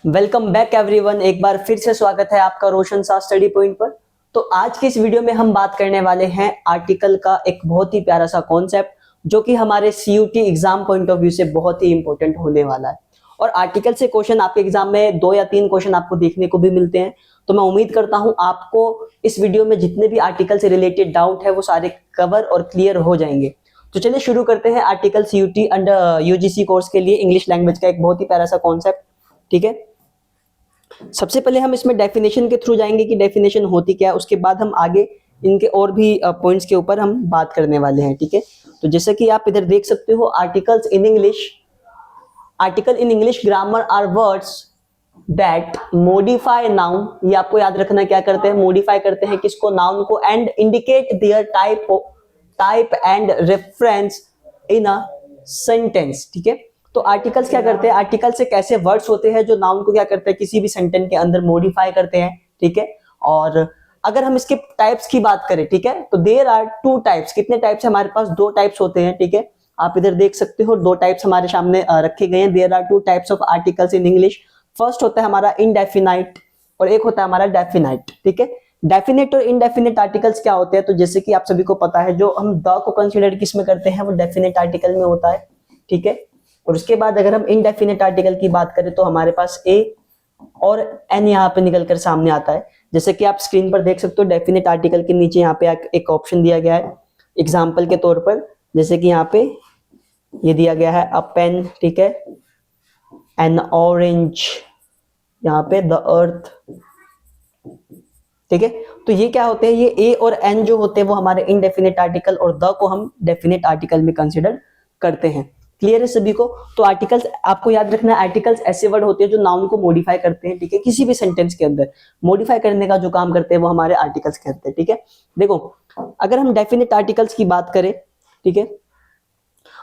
Welcome back everyone. एक बार फिर से स्वागत है आपका रोशन सा स्टडी पॉइंट पर। तो आज की इस वीडियो में हम बात करने वाले हैं आर्टिकल का एक बहुत ही प्यारा सा कॉन्सेप्ट जो कि हमारे CUT exam point of view से बहुत ही इंपॉर्टेंट होने वाला है। और आर्टिकल से क्वेश्चन आपके एग्जाम में 2 या 3 क्वेश्चन आपको देखने को भी मिलते हैं। तो मैं उम्मीद करता हूं आपको इस वीडियो में जितने भी आर्टिकल से रिलेटेड डाउट है वो सारे कवर और क्लियर हो जाएंगे। तो चलिए शुरू करते हैं article CUT under UGC course के लिए इंग्लिश लैंग्वेज का एक बहुत ही प्यारा सा कॉन्सेप्ट। ठीक है, सबसे पहले हम इसमें डेफिनेशन के थ्रू जाएंगे कि डेफिनेशन होती क्या है, उसके बाद हम आगे इनके और भी पॉइंट्स के ऊपर हम बात करने वाले हैं। ठीक है, तो जैसे कि आप इधर देख सकते हो article in English grammar are words that modify noun. ये आपको याद रखना, क्या करते हैं, मॉडिफाई करते हैं किसको, नाउन को, and indicate their type and reference in a sentence. ठीक है, तो आर्टिकल्स क्या करते हैं, आर्टिकल्स एक ऐसे वर्ड्स होते हैं जो नाउन को क्या करते हैं किसी भी सेंटेंस के अंदर मॉडिफाई करते हैं। ठीक है, और अगर हम इसके टाइप्स की बात करें, ठीक है, तो देयर आर 2 टाइप्स। कितने टाइप्स है हमारे पास, 2 टाइप्स होते हैं। ठीक है, आप इधर देख सकते हो 2 टाइप्स हमारे सामने रखे गए हैं। There are 2 types of articles in English. First होता है हमारा इनडेफिनाइट और एक होता है हमारा डेफिनाइट। ठीक है, डेफिनेट और इनडेफिनेट आर्टिकल्स क्या होते हैं, तो जैसे कि आप सभी को पता है जो हम द को कंसीडर किस में करते हैं वो डेफिनेट आर्टिकल में होता है। ठीक है, और उसके बाद अगर हम इनडेफिनेट आर्टिकल की बात करें तो हमारे पास ए और एन यहाँ पे निकलकर सामने आता है। जैसे कि आप स्क्रीन पर देख सकते हो डेफिनेट आर्टिकल के नीचे यहाँ पे एक ऑप्शन दिया गया है एग्जाम्पल के तौर पर। जैसे कि यहाँ पे ये दिया गया है अ पेन, ठीक है, एन ऑरेंज, यहाँ पे द अर्थ। ठीक है, तो ये क्या होते हैं, ये ए और एन जो होते हैं वो हमारे इनडेफिनेट आर्टिकल और द को हम डेफिनेट आर्टिकल में कंसिडर करते हैं। क्लियर है सभी को। तो आर्टिकल्स आपको याद रखना है, आर्टिकल्स ऐसे वर्ड होते हैं जो नाउन को मॉडिफाई करते हैं। ठीक है, किसी भी सेंटेंस के अंदर मॉडिफाई करने का जो काम करते हैं वो हमारे आर्टिकल्स करते हैं। ठीक है, देखो अगर हम डेफिनेट आर्टिकल्स की बात करें, ठीक है,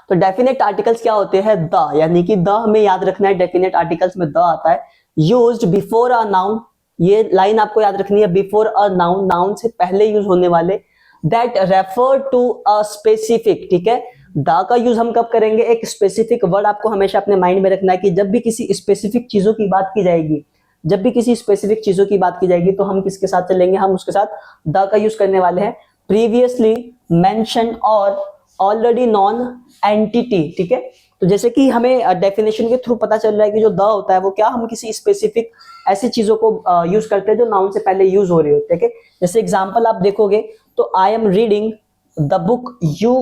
तो डेफिनेट आर्टिकल्स क्या होते हैं, द, यानी कि द हमें याद रखना है, डेफिनेट आर्टिकल्स में द आता है। यूज्ड बिफोर अ नाउन, ये लाइन आपको याद रखनी है, बिफोर अ नाउन, नाउन से पहले यूज होने वाले। That refer to a specific, ठीक है, द का यूज हम कब करेंगे, एक स्पेसिफिक वर्ड आपको हमेशा अपने माइंड में रखना है कि जब भी किसी स्पेसिफिक चीजों की बात की जाएगी, जब भी किसी स्पेसिफिक चीजों की बात की जाएगी तो हम किसके साथ चलेंगे, हम उसके साथ द का यूज करने वाले हैं। प्रीवियसली मेंशन और ऑलरेडी नॉन एंटिटी। ठीक है, तो जैसे कि हमें डेफिनेशन के थ्रू पता चल रहा है कि जो द होता है वो क्या, हम किसी स्पेसिफिक ऐसी चीजों को यूज करते हैं जो नाउन से पहले यूज हो रही होती है। ठीक है, जैसे एग्जांपल आप देखोगे तो I am reading the book you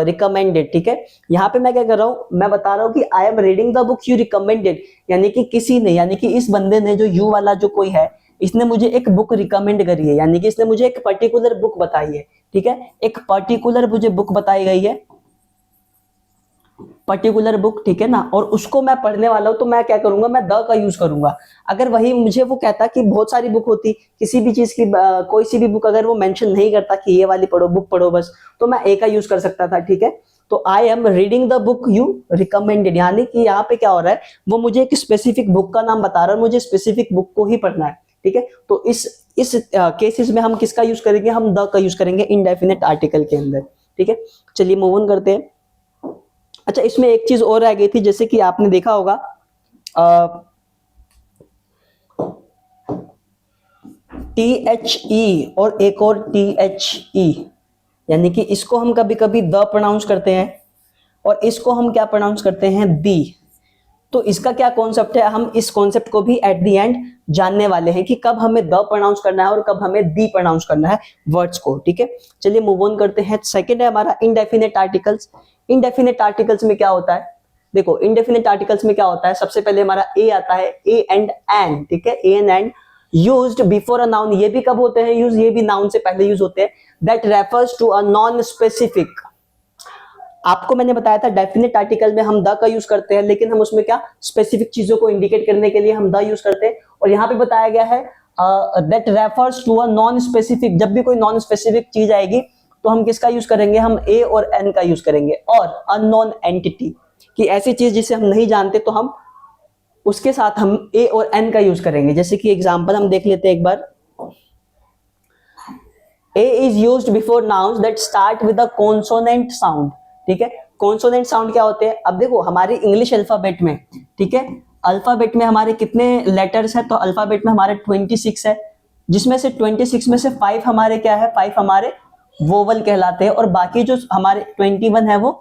recommended. ठीक है, यहाँ पे मैं क्या कर रहा हूँ, मैं बता रहा हूँ कि I am reading the book you recommended, यानी कि किसी ने, यानी कि इस बंदे ने, जो यू वाला जो कोई है, इसने मुझे एक बुक रिकमेंड करी है, यानी कि इसने मुझे एक पर्टिकुलर बुक बताई है। ठीक है, एक पर्टिकुलर मुझे बुक बताई गई है, पर्टिकुलर बुक, ठीक है ना, और उसको मैं पढ़ने वाला हूं तो मैं क्या करूंगा, मैं द का यूज करूंगा। अगर वही मुझे वो कहता कि बहुत सारी बुक होती, किसी भी चीज की कोई सी भी बुक अगर वो मेंशन नहीं करता कि ये वाली पढ़ो, बुक पढ़ो बस, तो मैं ए का यूज कर सकता था। ठीक है, तो I am reading the book you recommended, यानी कि यहाँ पे क्या हो रहा है, वो मुझे एक स्पेसिफिक बुक का नाम बता रहा है, मुझे स्पेसिफिक बुक को ही पढ़ना है। ठीक है, तो इस केसेस में हम किसका यूज करेंगे, हम द का यूज करेंगे इनडेफिनेट आर्टिकल के अंदर। ठीक है, चलिए मूव ऑन करते हैं। अच्छा, इसमें एक चीज और रह गई थी, जैसे कि आपने देखा होगा THE और एक और THE, यानी कि इसको हम कभी कभी द प्रोनाउंस करते हैं और इसको हम क्या प्रोनाउंस करते हैं, दी। तो इसका क्या कॉन्सेप्ट है, हम इस कॉन्सेप्ट को भी एट द एंड जानने वाले हैं कि कब हमें द प्रोनाउंस करना है और कब हमें दी प्रोनाउंस करना है वर्ड्स को। ठीक है, चलिए मूव ऑन करते हैं। सेकंड है हमारा इनडेफिनेट आर्टिकल्स। इनडेफिनेट आर्टिकल्स में क्या होता है, देखो इनडेफिनेट आर्टिकल्स में क्या होता है, सबसे पहले हमारा ए आता है, ए एंड एन। ठीक है, A and used before a noun, ये भी कब होते हैं यूज, ये भी नाउन से पहले यूज होते हैं। That refers to a non specific, आपको मैंने बताया था डेफिनेट आर्टिकल में हम द का यूज करते हैं, लेकिन हम उसमें क्या स्पेसिफिक चीजों को इंडिकेट करने के लिए हम द यूज करते हैं। और यहाँ पे बताया गया है that refers to a non specific, जब भी कोई नॉन स्पेसिफिक चीज आएगी तो हम किसका यूज करेंगे, हम ए और एन का यूज करेंगे। और अननोन एंटिटी, कि ऐसी चीज जिसे हम नहीं जानते तो हम उसके साथ हम ए और एन का यूज करेंगे। जैसे कि एग्जांपल हम देख लेते हैं एक बार, a is used before nouns that start with a consonant sound. ठीक है, कॉन्सोनेंट साउंड क्या होते हैं, अब देखो हमारे इंग्लिश अल्फाबेट में, ठीक है, अल्फाबेट में हमारे कितने लेटर्स है, तो अल्फाबेट में हमारे 26 है, जिसमें से 26 में से 5 हमारे क्या है, 5 हमारे वोवल कहलाते हैं और बाकी जो हमारे 21 है वो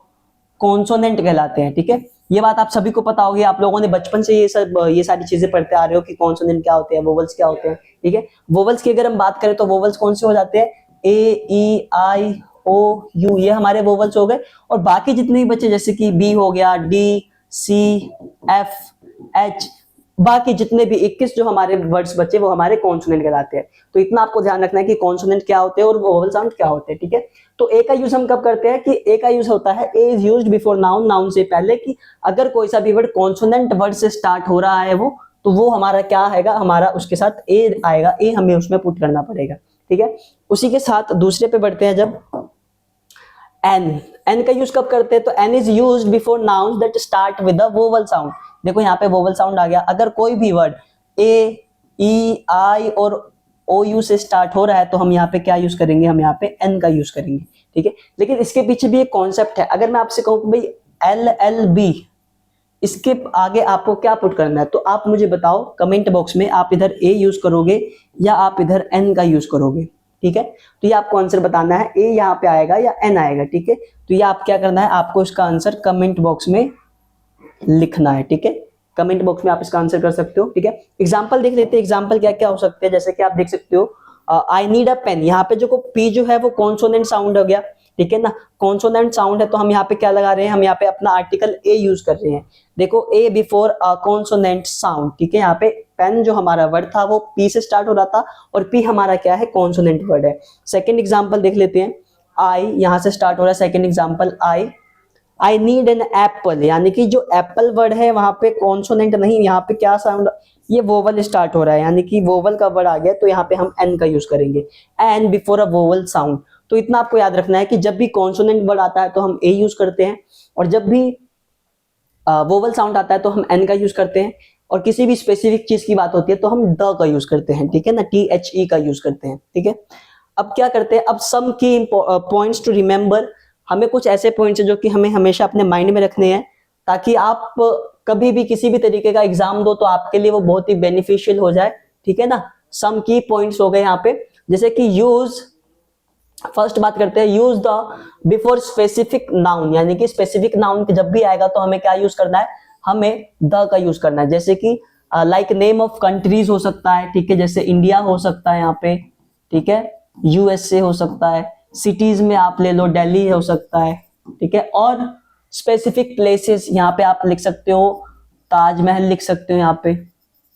कॉन्सोनेंट कहलाते हैं। ठीक है, ये बात आप सभी को पता होगी, आप लोगों ने बचपन से ये सारी चीजें पढ़ते आ रहे हो कि कॉन्सोनेंट क्या होते हैं, वोवल्स क्या होते हैं। ठीक है, वोवल्स की अगर हम बात करें तो वोवल्स कौन से हो जाते हैं, ए ई आई ओ यू, ये हमारे वोवल्स हो गए। और बाकी जितने भी बचे जैसे कि बी हो गया, डी सी एफ एच, बाकी जितने भी 21 जो हमारे वर्ड्स बचे वो हमारे कॉन्सोनेंट कहलाते हैं। तो इतना आपको ध्यान रखना है कि कॉन्सोनेंट क्या होते हैं और वोवल साउंड क्या होते हैं। ठीक है, तो ए का यूज हम कब करते हैं कि ए का यूज होता है, a is used before noun, noun से पहले, कि अगर कोई सा भी वर्ड कॉन्सोनेंट वर्ड से स्टार्ट हो रहा है वो, तो वो हमारा क्या आएगा, हमारा उसके साथ ए आएगा, ए हमें उसमें पुट करना पड़ेगा। ठीक है, उसी के साथ दूसरे पे बढ़ते हैं, जब एन का यूज कब करते हैं, तो an is used before nouns that start with the vowel sound. देखो यहाँ पे वोवल साउंड आ गया, अगर कोई भी वर्ड ए ई आई और ओ यू से स्टार्ट हो रहा है तो हम यहाँ पे क्या यूज करेंगे, हम यहाँ पे एन का यूज करेंगे। ठीक है, लेकिन इसके पीछे भी एक कॉन्सेप्ट है। अगर मैं आपसे कहूँ कि भाई एल एल बी, इसके आगे आपको क्या पुट करना है, तो आप मुझे बताओ कमेंट बॉक्स में, आप इधर ए यूज करोगे या आप इधर एन का यूज करोगे। ठीक है, तो ये आपको आंसर बताना है, ए यहाँ पे आएगा या एन आएगा। ठीक है, तो ये आप क्या करना है, आपको इसका आंसर कमेंट बॉक्स में लिखना है। ठीक है, कमेंट बॉक्स में आप इसका आंसर कर सकते हो। ठीक है, एग्जांपल देख लेते हैं, एग्जांपल क्या क्या हो सकते हैं। जैसे कि आप देख सकते हो आई नीड अ पेन, यहाँ पे जो पी जो है वो कॉन्सोनेंट साउंड हो गया। ठीक है ना, कॉन्सोनेंट साउंड है तो हम यहाँ पे क्या लगा रहे हैं, हम यहाँ पे अपना आर्टिकल ए यूज कर रहे हैं। देखो ए बिफोर अ कॉन्सोनेंट साउंड। ठीक है, यहाँ पे पेन जो हमारा वर्ड था वो पी से स्टार्ट हो रहा था और पी हमारा क्या है, कॉन्सोनेंट वर्ड है। सेकेंड एग्जाम्पल देख लेते हैं, आई यहाँ से स्टार्ट हो रहा है। Second example I need an apple, यानी कि जो एप्पल वर्ड है वहां पे कॉन्सोनेंट नहीं, यहाँ पे क्या साउंड, ये वोवल स्टार्ट हो रहा है, यानी कि वोवल का वर्ड आ गया, तो यहाँ पे हम एन का यूज करेंगे, an before a vowel sound. तो इतना आपको याद रखना है कि जब भी कॉन्सोनेंट वर्ड आता है तो हम ए यूज करते हैं, और जब भी वोवल साउंड आता है तो हम एन का यूज करते हैं, और किसी भी स्पेसिफिक चीज की बात होती है तो हम द का यूज करते हैं। ठीक है ना, THE का यूज करते हैं। ठीक है, अब क्या करते हैं, अब सम की पॉइंट्स टू रिमेंबर, हमें कुछ ऐसे पॉइंट्स है जो कि हमें हमेशा अपने माइंड में रखने हैं, ताकि आप कभी भी किसी भी तरीके का एग्जाम दो तो आपके लिए वो बहुत ही बेनिफिशियल हो जाए। ठीक है ना, सम की पॉइंट्स हो गए यहाँ पे, जैसे कि यूज, फर्स्ट बात करते हैं, use the before specific noun, यानी कि स्पेसिफिक नाउन जब भी आएगा तो हमें क्या यूज करना है, हमें द का यूज करना है। जैसे कि लाइक नेम ऑफ कंट्रीज हो सकता है। ठीक है, जैसे इंडिया हो सकता है यहाँ पे। ठीक है, USA हो सकता है, सिटीज में आप ले लो दिल्ली हो सकता है। ठीक है, और स्पेसिफिक प्लेसेस यहाँ पे आप लिख सकते हो, ताजमहल लिख सकते हो यहाँ पे।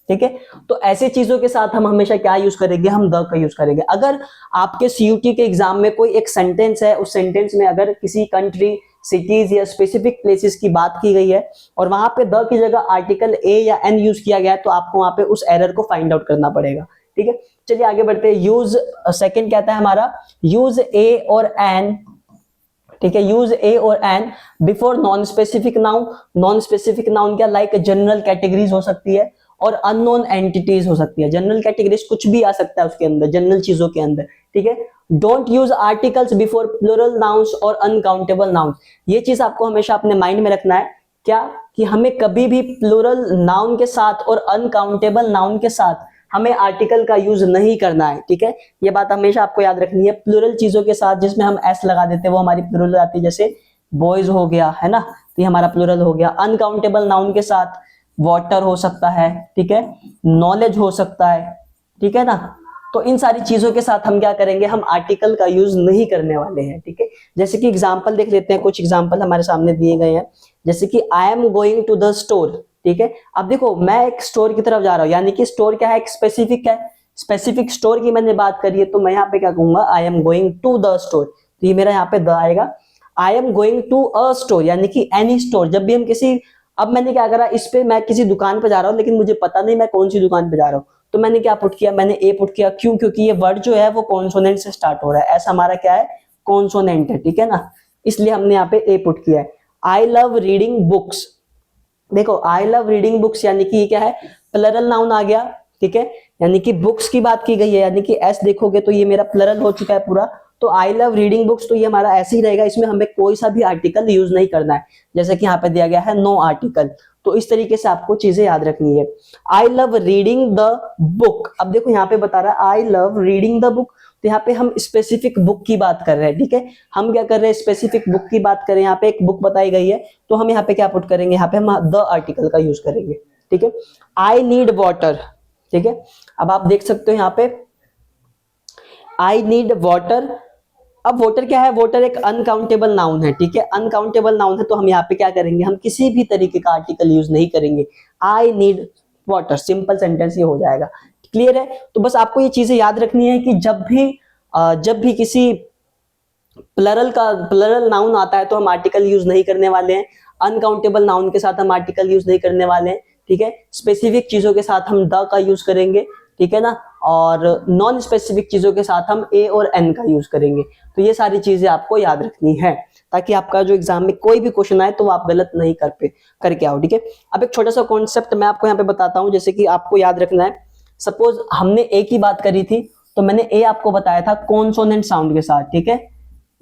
ठीक है, तो ऐसी चीजों के साथ हम हमेशा क्या यूज करेंगे, हम द का यूज करेंगे। अगर आपके CUT के एग्जाम में कोई एक सेंटेंस है, उस सेंटेंस में अगर किसी कंट्री, सिटीज या स्पेसिफिक प्लेसेस की बात की गई है और वहां पे द की जगह आर्टिकल ए या एन यूज किया गया है, तो आपको वहां पे उस एरर को फाइंड आउट करना पड़ेगा। ठीक है, चलिए आगे बढ़ते हैं। यूज सेकंड कहता है हमारा, यूज ए और एन। ठीक है, यूज ए और an before non specific noun. Non specific noun क्या, लाइक जनरल कैटेगरीज हो सकती है और अननोन एंटिटीज हो सकती है। जनरल कैटेगरीज कुछ भी आ सकता है उसके अंदर, जनरल चीजों के अंदर। ठीक है, don't use articles before plural nouns और अनकाउंटेबल नाउन्स। ये चीज आपको हमेशा अपने माइंड में रखना है, क्या कि हमें कभी भी प्लूरल नाउन के साथ और अनकाउंटेबल नाउन के साथ हमें आर्टिकल का यूज नहीं करना है। ठीक है, ये बात हमेशा आपको याद रखनी है। प्लूरल चीजों के साथ जिसमें हम एस लगा देते हैं वो हमारी प्लूरल आती है, जैसे बॉयज हो गया, है ना, तो ये हमारा प्लूरल हो गया। अनकाउंटेबल नाउन के साथ वाटर हो सकता है। ठीक है, नॉलेज हो सकता है। ठीक है ना, तो इन सारी चीजों के साथ हम क्या करेंगे, हम आर्टिकल का यूज नहीं करने वाले हैं। ठीक है, जैसे कि एग्जांपल देख लेते हैं, कुछ एग्जांपल हमारे सामने दिए गए हैं, जैसे कि I am going to the store. ठीक है, अब देखो मैं एक स्टोर की तरफ जा रहा हूं, यानी कि स्टोर क्या है, एक स्पेसिफिक है, स्पेसिफिक स्टोर की मैंने बात करी है, तो मैं यहाँ पे क्या कहूंगा, I am going to the store, तो ये मेरा यहाँ पे द आएगा। I am going to a store, यानी कि एनी स्टोर। जब भी हम किसी, अब मैंने क्या करा, इस पे मैं किसी दुकान पे जा रहा हूँ लेकिन मुझे पता नहीं मैं कौन सी दुकान पे जा रहा हूँ, तो मैंने क्या पुट किया, मैंने ए पुट किया। क्यों, क्योंकि ये वर्ड जो है वो कॉन्सोनेंट से स्टार्ट हो रहा है, ऐसा हमारा क्या है, कॉन्सोनेंट है। ठीक है ना, इसलिए हमने यहाँ पे ए पुट किया है। आई लव रीडिंग बुक्स, देखो आई लव रीडिंग बुक्स यानी कि ये क्या है, प्लरल नाउन आ गया। ठीक है, यानी कि बुक्स की बात की गई है, यानी कि एस देखोगे तो ये मेरा प्लरल हो चुका है पूरा, तो आई लव रीडिंग बुक्स, तो ये हमारा ऐसे ही रहेगा, इसमें हमें कोई सा भी आर्टिकल यूज नहीं करना है, जैसे कि यहाँ पे दिया गया है नो आर्टिकल। तो इस तरीके से आपको चीजें याद रखनी है। I love reading the book, अब देखो यहाँ पे बता रहा है I love reading the book, तो यहाँ पे हम स्पेसिफिक बुक की बात कर रहे हैं, ठीक है। हम क्या कर रहे हैं, स्पेसिफिक बुक की बात करें, यहाँ पे एक बुक बताई गई है, तो हम यहाँ पे क्या पुट करेंगे, यहाँ पे हम द आर्टिकल का यूज करेंगे, ठीक है। आई नीड वाटर, ठीक है। अब आप देख सकते हो यहाँ पे आई नीड वाटर, अब वाटर क्या है, वाटर एक अनकाउंटेबल नाउन है, ठीक है। अनकाउंटेबल नाउन है तो हम यहाँ पे क्या करेंगे, हम किसी भी तरीके का आर्टिकल यूज नहीं करेंगे, I need water, simple sentence ये हो जाएगा। क्लियर है। तो बस आपको ये चीजें याद रखनी है कि जब भी किसी प्लरल नाउन आता है तो हम आर्टिकल यूज नहीं करने वाले हैं, अनकाउंटेबल नाउन के साथ हम आर्टिकल यूज नहीं करने वाले हैं, ठीक है। स्पेसिफिक चीजों के साथ हम द का यूज करेंगे, ठीक है ना, और नॉन स्पेसिफिक चीजों के साथ हम ए और एन का यूज करेंगे। तो ये सारी चीजें आपको याद रखनी है ताकि आपका जो एग्जाम में कोई भी क्वेश्चन आए तो आप गलत नहीं करके आओ, ठीक है। अब एक छोटा सा कॉन्सेप्ट मैं आपको यहाँ पे बताता हूँ, जैसे कि आपको याद रखना है, सपोज हमने ए की बात करी थी तो मैंने ए आपको बताया था कॉन्सोनेंट साउंड के साथ, ठीक है।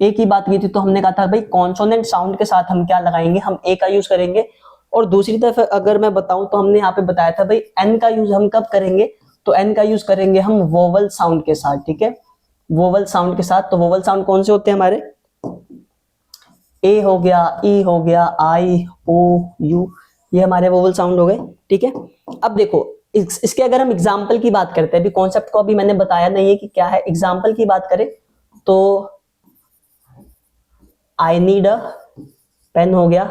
ए की बात की थी तो हमने कहा था भाई कॉन्सोनेंट साउंड के साथ हम क्या लगाएंगे, हम ए का यूज करेंगे। और दूसरी तरफ अगर मैं बताऊं तो हमने यहाँ पे बताया था भाई एन का यूज हम कब करेंगे, तो एन का यूज करेंगे हम वोवल साउंड के साथ, ठीक है, वोवल साउंड के साथ। तो वोवल साउंड कौन से होते हैं हमारे, ए हो गया, ई हो गया, आई, ओ, यू, ये हमारे वोवल साउंड हो गए, ठीक है। अब देखो इसके अगर हम एग्जाम्पल की बात करते हैं, अभी कॉन्सेप्ट को अभी मैंने बताया नहीं है कि क्या है, एग्जाम्पल की बात करें तो आई नीड अ पेन हो गया,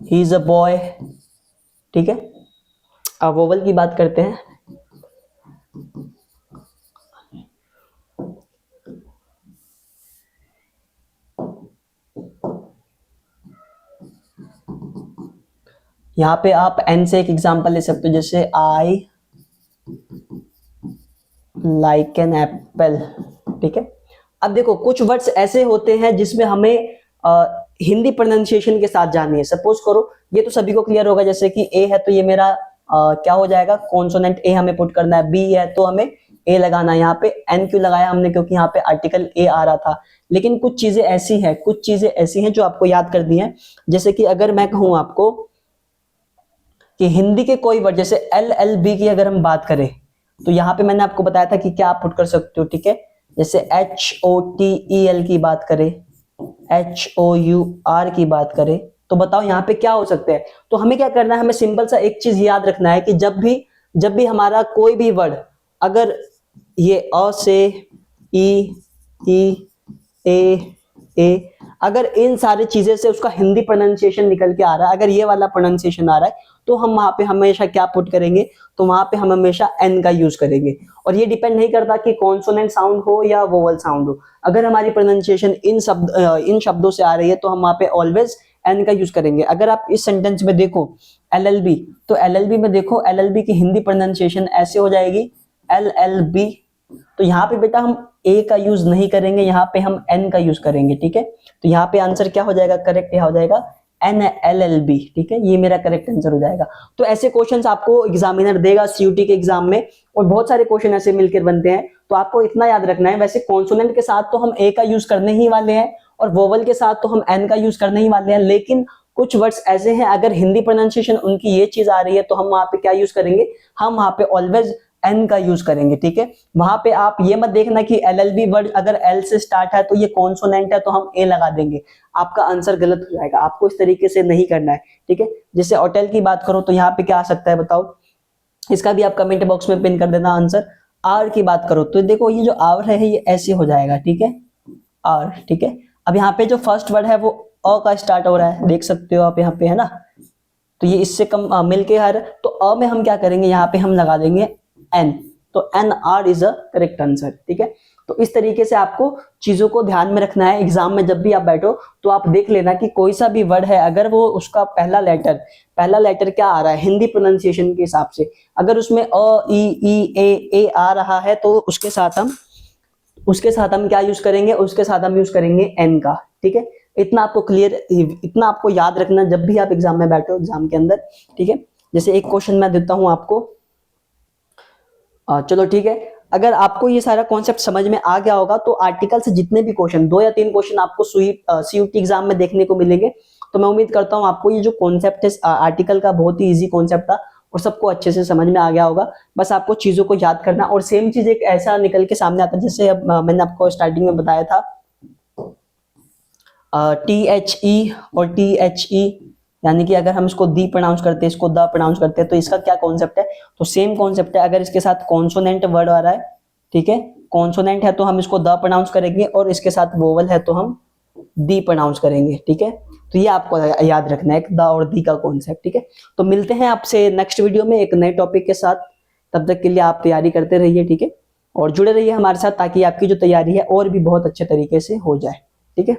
ही इज अ बॉय, ठीक है। अब वोवल की बात करते हैं, यहां पे आप एन से एक एग्जांपल ले सकते हो, जैसे आई लाइक एन एप्पल, ठीक है। अब देखो कुछ वर्ड्स ऐसे होते हैं जिसमें हमें हिंदी प्रोनाउंसिएशन के साथ जानी है। सपोज करो ये तो सभी को क्लियर होगा, जैसे कि ए है तो ये मेरा क्या हो जाएगा, कॉन्सोनेंट ए हमें पुट करना है, बी है तो हमें ए लगाना है। यहाँ पे एन क्यों लगाया हमने, क्योंकि यहाँ पे आर्टिकल ए आ रहा था। लेकिन कुछ चीजें ऐसी हैं जो आपको याद करनी है, जैसे कि अगर मैं कहूं आपको कि हिंदी के कोई वर्ड जैसे एल एल बी की अगर हम बात करें तो यहाँ पे मैंने आपको बताया था कि क्या आप पुट कर सकते हो, ठीक है। जैसे H O T E L की बात करें, एच ओ यू आर की बात करें, तो बताओ यहाँ पे क्या हो सकते हैं। तो हमें क्या करना है, हमें सिंपल सा एक चीज याद रखना है कि जब भी हमारा कोई भी वर्ड अगर ये अ से ई ए अगर इन सारी चीजें से उसका हिंदी प्रोनाउंसिएशन निकल के आ रहा है, अगर ये वाला प्रोनाउंसिएशन आ रहा है तो हम वहां पे हमेशा क्या पुट करेंगे, तो वहां पे हम हमेशा एन का यूज करेंगे। और ये डिपेंड नहीं करता कि कॉन्सोनेंट साउंड हो या वोवल साउंड हो, अगर हमारी प्रोनाउंसिएशन इन शब्दों से आ रही है तो हम वहां पे ऑलवेज एन का यूज करेंगे। अगर आप इस सेंटेंस में देखो एलएलबी, तो एलएलबी में देखो एलएलबी की हिंदी प्रोनाउंसिएशन ऐसे हो जाएगी एलएलबी। तो यहाँ पे बेटा हम ए का यूज नहीं करेंगे, यहाँ पे हम एन का यूज करेंगे, ठीक है। तो यहाँ पे आंसर क्या हो जाएगा, करेक्ट यहाँ हो जाएगा NLLB, ठीक है, ये मेरा करेक्ट आंसर हो जाएगा। तो ऐसे क्वेश्चंस आपको एग्जामिनर देगा सीयूटी के एग्जाम में, और बहुत सारे क्वेश्चन ऐसे मिलकर बनते हैं। तो आपको इतना याद रखना है, वैसे कॉन्सोनेंट के साथ तो हम ए का यूज करने ही वाले हैं और वोवल के साथ तो हम एन का यूज करने ही वाले हैं, लेकिन कुछ वर्ड्स ऐसे हैं अगर हिंदी प्रोनाउंसिएशन उनकी ये चीज आ रही है तो हम वहां पे क्या यूज करेंगे, हम वहां पे ऑलवेज एन का यूज करेंगे, ठीक है। वहां पे आप ये मत देखना कि एलएलबी वर्ड अगर एल से स्टार्ट है तो ये कॉन्सोनेंट है तो हम ए लगा देंगे, आपका आंसर गलत हो जाएगा। आपको इस तरीके से नहीं करना है, ठीक है। जैसे होटल की बात करो तो यहाँ पे क्या आ सकता है बताओ, इसका भी आप कमेंट बॉक्स में पिन कर देना आंसर। आर की बात करो तो देखो ये जो आवर है ये ऐसे हो जाएगा, ठीक है, आर, ठीक है। अब यहाँ पे जो फर्स्ट वर्ड है वो अ का स्टार्ट हो रहा है, देख सकते हो आप यहाँ पे, है ना। तो ये इससे कम मिलके हर, तो अ में हम क्या करेंगे, यहाँ पे हम लगा देंगे एन, तो an hour is a correct answer, ठीक है। तो इस तरीके से आपको चीजों को ध्यान में रखना है। एग्जाम में जब भी आप बैठो तो आप देख लेना कि कोई सा भी वर्ड है अगर वो उसका पहला लेटर क्या आ रहा है हिंदी प्रोनाउंसिएशन के हिसाब से, अगर उसमें अ ई ए आ रहा है तो उसके साथ हम क्या यूज करेंगे, उसके साथ हम यूज करेंगे एन का, ठीक है। इतना आपको क्लियर, इतना आपको याद रखना जब भी आप एग्जाम में बैठो एग्जाम के अंदर, ठीक है। जैसे एक क्वेश्चन मैं देता हूं आपको, चलो ठीक है। अगर आपको ये सारा कॉन्सेप्ट समझ में आ गया होगा तो आर्टिकल से जितने भी क्वेश्चन, 2 या 3 क्वेश्चन आपको सीयूटी एग्जाम में देखने को मिलेंगे। तो मैं उम्मीद करता हूँ आपको ये जो कॉन्सेप्ट है आर्टिकल का बहुत ही इजी कॉन्सेप्ट था और सबको अच्छे से समझ में आ गया होगा। बस आपको चीजों को याद करना, और सेम चीज एक ऐसा निकल के सामने आता है जैसे अब मैंने आपको स्टार्टिंग में बताया था THE और THE, यानी कि अगर हम इसको दी प्रोनाउंस करते हैं, इसको द प्रोनाउंस करते हैं, तो इसका क्या कॉन्सेप्ट है, तो सेम कॉन्सेप्ट है। अगर इसके साथ कॉन्सोनेंट वर्ड आ रहा है, ठीक है, कॉन्सोनेंट है तो हम इसको द प्रोनाउंस करेंगे, और इसके साथ वोवल है तो हम दी प्रोनाउंस करेंगे, ठीक है। तो ये आपको याद रखना है, द और दी का कॉन्सेप्ट, ठीक है। तो मिलते हैं आपसे नेक्स्ट वीडियो में एक नए टॉपिक के साथ। तब तक के लिए आप तैयारी करते रहिए, ठीक है, और जुड़े रहिए हमारे साथ ताकि आपकी जो तैयारी है और भी बहुत अच्छे तरीके से हो जाए, ठीक है।